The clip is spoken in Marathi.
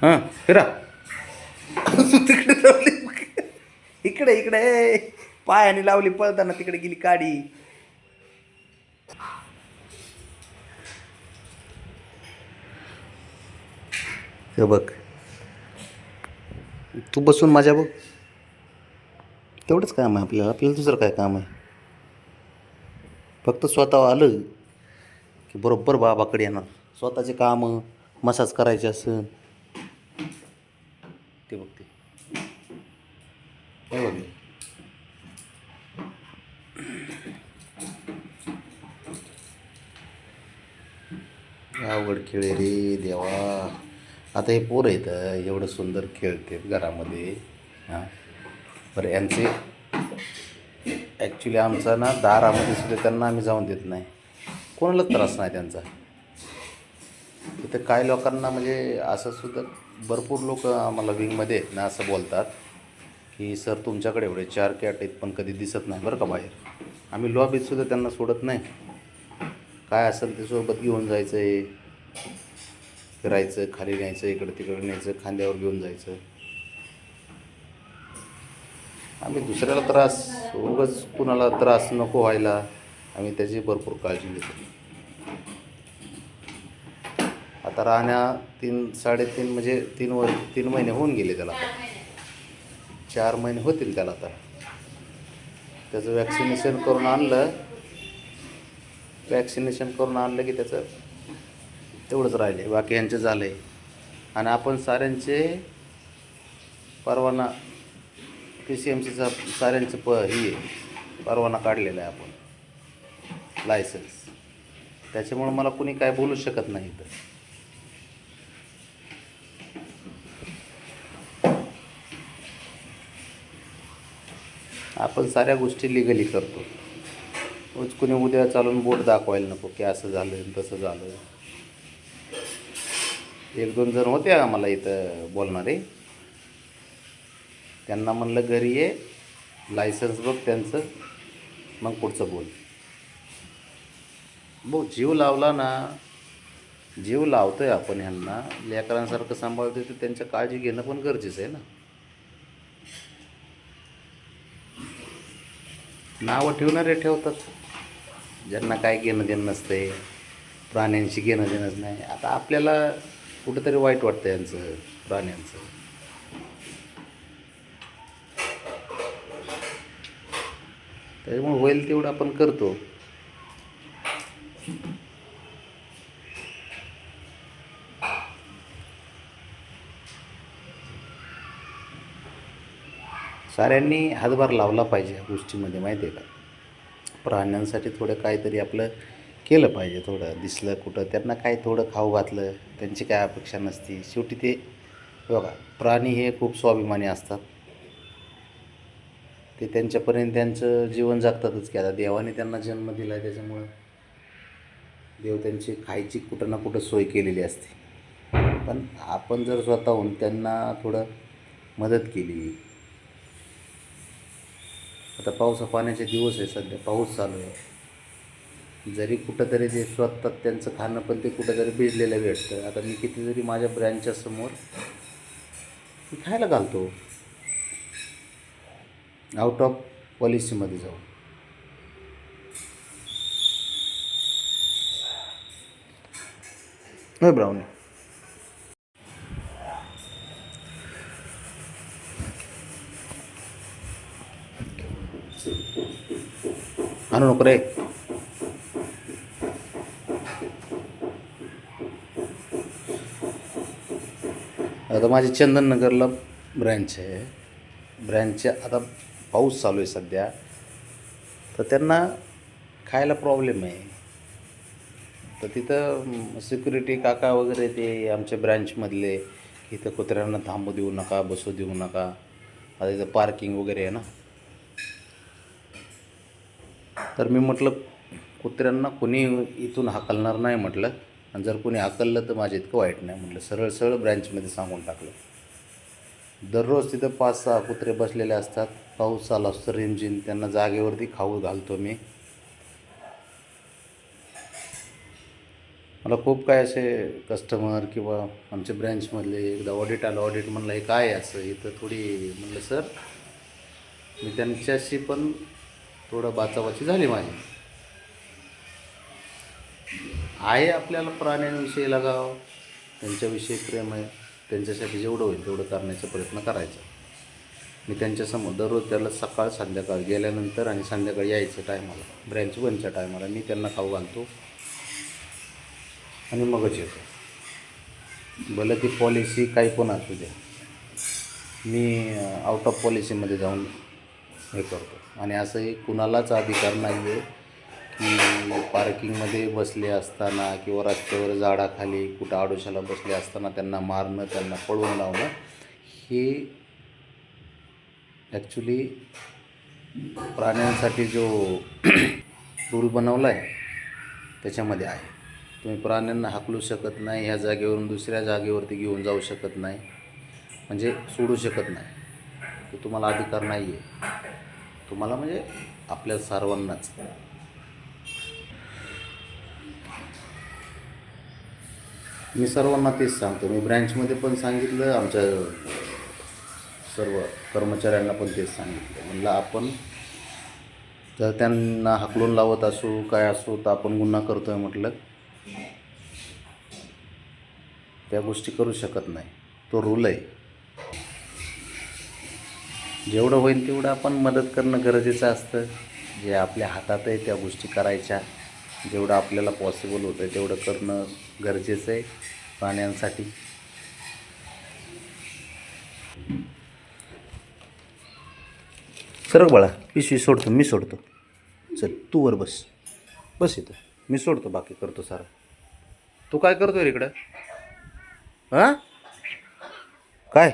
हां फिरा. तिकडे लावली, इकडे इकडे पायाने लावली, पळताना तिकडे गेली काडी. हे बघ, तू बसून माझ्या बघ. तेवढंच काम आहे आपल्याला, आपल्याला दुसरं काय काम आहे. फक्त स्वतः आलं की बरोबर बाबाकडे येणार. स्वतःचे कामं मसाज करायचे असेल ते बघते. हे बघ, अवघड खेळ आहे रे देवा. आता हे पोरं आहेत एवढं सुंदर खेळतात घरामध्ये. हां बरं, यांचे ॲक्च्युली आमचा ना दारामध्ये सुद्धा त्यांना आम्ही जाऊन देत नाही, कोणालाच त्रास नाही त्यांचा. इथं काय लोकांना म्हणजे असं सुद्धा भरपूर लोक आम्हाला विंगमध्ये आहेत ना असं बोलतात की सर तुमच्याकडे एवढे 4 कॅट आहेत पण कधी दिसत नाही बरं का बाहेर. आम्ही लॉबीत सुद्धा त्यांना सोडत नाही. काय असेल ते सोबत घेऊन जायचं आहे, फिरायचं, खाली न्यायचं, इकडं तिकडं न्यायचं, खांद्यावर घेऊन जायचं. आम्ही दुसऱ्याला त्रास, उगाच कुणाला त्रास नको व्हायला, आम्ही त्याची भरपूर काळजी घेतो. आता राहण्या 3-3.5 म्हणजे 3 महिने होऊन गेले त्याला. 4 महिने होतील त्याला आता. त्याचं वॅक्सिनेशन करून आणलं, वॅक्सिनेशन करून आणलं की त्याचं तेवढंच राहिले, बाकी यांचं झालं आहे. आणि आपण साऱ्यांचे परवाना PCMCचा साऱ्यांचं ही परवाना काढलेला आहे आपण, लायसन्स. त्याच्यामुळं मला कुणी काय बोलू शकत नाही इथं. आपण साऱ्या गोष्टी लिगली करतो. कुणी उद्या चालून बोट दाखवायला नको की असं झालं तसं झालं. 1-2 जण होते आम्हाला इथं बोलणारे. त्यांना म्हणलं घरी ये, लायसन्स बघ त्यांचं, मग पुढचं बोल. भाऊ जीव लावला ना, जीव लावतोय आपण ह्यांना, लेकरांसारखं सांभाळतोय, तर त्यांच्या काळजी घेणं पण गरजेचं आहे ना. नावं ठेवणारे ठेवतात, ज्यांना काय घेणं देणं नसतंय, प्राण्यांशी घेणं देणंच नाही. आता आपल्याला कुठंतरी वाईट वाटतं यांचं, प्राण्यांचं. त्याच्यामुळे होईल तेवढं आपण करतो. साऱ्यांनी हातभार लावला पाहिजे या गोष्टीमध्ये, माहिती आहे का. प्राण्यांसाठी थोडं काहीतरी आपलं केलं पाहिजे. थोडं दिसलं कुठं त्यांना काय थोडं खाऊ घातलं, त्यांची काय अपेक्षा नसती. शेवटी ते बघा, प्राणी हे खूप स्वाभिमानी असतात. ते त्यांच्यापर्यंत त्यांचं जीवन जगतातच की. आता देवाने त्यांना जन्म दिला आहे, त्याच्यामुळं देव त्यांची खायची कुठं ना कुठं सोय केलेली असते. पण आपण जर स्वतःहून त्यांना थोडं मदत केली. आता पावसा पाण्याचे दिवस आहे, सध्या पाऊस चालू आहे. जरी कुठंतरी ते स्वतः त्यांचं खाणं पण ते कुठंतरी भिजलेलं भेटतं. आता मी कितीतरी माझ्या ब्रँचच्या समोर मी खायला घालतो, आउट ऑफ पॉलिसीमध्ये जाऊन. होय ब्राऊन, आणू नको रे. आता माझी चंदननगरला ब्रँच आहे. ब्रँचच्या आता पाऊस चालू आहे सध्या, तर त्यांना खायला प्रॉब्लेम आहे. तर तिथं सिक्युरिटी काका वगैरे ते आमच्या ब्रँचमधले, की इथं कुत्र्यांना थांबू देऊ नका, बसू देऊ नका. आता इथं पार्किंग वगैरे आहे ना. तर मी म्हटलं कुत्र्यांना कोणी इथून हाकलणार नाही म्हटलं, आणि जर कोणी हाकललं तर माझ्या इतकं वाईट नाही म्हटलं. सरळ सरळ ब्रँचमध्ये सांगून टाकलं. दररोज तिथं 5-6 कुत्रे बसलेले असतात. पाऊस चालू असतो रिमझिम, त्यांना जागेवरती खाऊ घालतो मी. मला खूप काय असे कस्टमर किंवा आमच्या ब्रँचमधले एकदा ऑडिट आलं. ऑडिट म्हणलं हे काय आहे असं, इथं थोडी म्हणलं सर मी त्यांच्याशी पण थोडं बाचाबाची झाली माझी. आहे आपल्याला प्राण्यांविषयी लगाव, त्यांच्याविषयी प्रेम आहे, त्यांच्यासाठी जेवढं होईल तेवढं करण्याचा प्रयत्न करायचा. मी त्यांच्यासमोर दररोज त्याला सकाळ संध्याकाळ गेल्यानंतर आणि संध्याकाळी यायचं टायमाला, ब्रँच बंदच्या टायमाला मी त्यांना खाऊ घालतो आणि मगच येतो. भलं ती पॉलिसी काही पण असू द्या, मी आउट ऑफ पॉलिसीमध्ये जाऊन हे करतो. आणि असंही कुणालाच अधिकार नाही आहे की पार्किंगमध्ये बसले असताना किंवा रस्त्यावर झाडाखाली कुठं आडोशाला बसले असताना त्यांना मारणं, त्यांना पळवून लावणं हे ॲक्च्युली प्राण्यांसाठी जो रूल बनवला आहे त्याच्यामध्ये आहे. तुम्ही प्राण्यांना हाकलू शकत नाही, ह्या जागेवरून दुसऱ्या जागेवरती घेऊन जाऊ शकत नाही, म्हणजे सोडू शकत नाही. तो तुम्हाला अधिकार नाही आहे. तुम्हाला म्हणजे आपल्या सर्वांनाच. मी सर्वांना तेच सांगतो. मी ब्रँचमध्ये पण सांगितलं, आमच्या सर्व कर्मचाऱ्यांना पण तेच सांगितलं. म्हणलं आपण जर त्यांना हाकलून लावत असू काय असू तर आपण गुन्हा करतो आहे म्हटलं. त्या गोष्टी करू शकत नाही, तो रूल आहे. जेवढं होईल तेवढं आपण मदत करणं गरजेचं असतं. जे आपल्या हातात आहे त्या गोष्टी करायच्या. जेवढं आपल्याला पॉसिबल होतं आहे तेवढं करणं गरजेचं आहे प्राण्यांसाठी. सरक बाळा, पिशवी सोडतो, मी सोडतो. चल तू वर बस, बस इथं, मी सोडतो, बाकी करतो सारा. तू काय करतोय रे इकडं? हां काय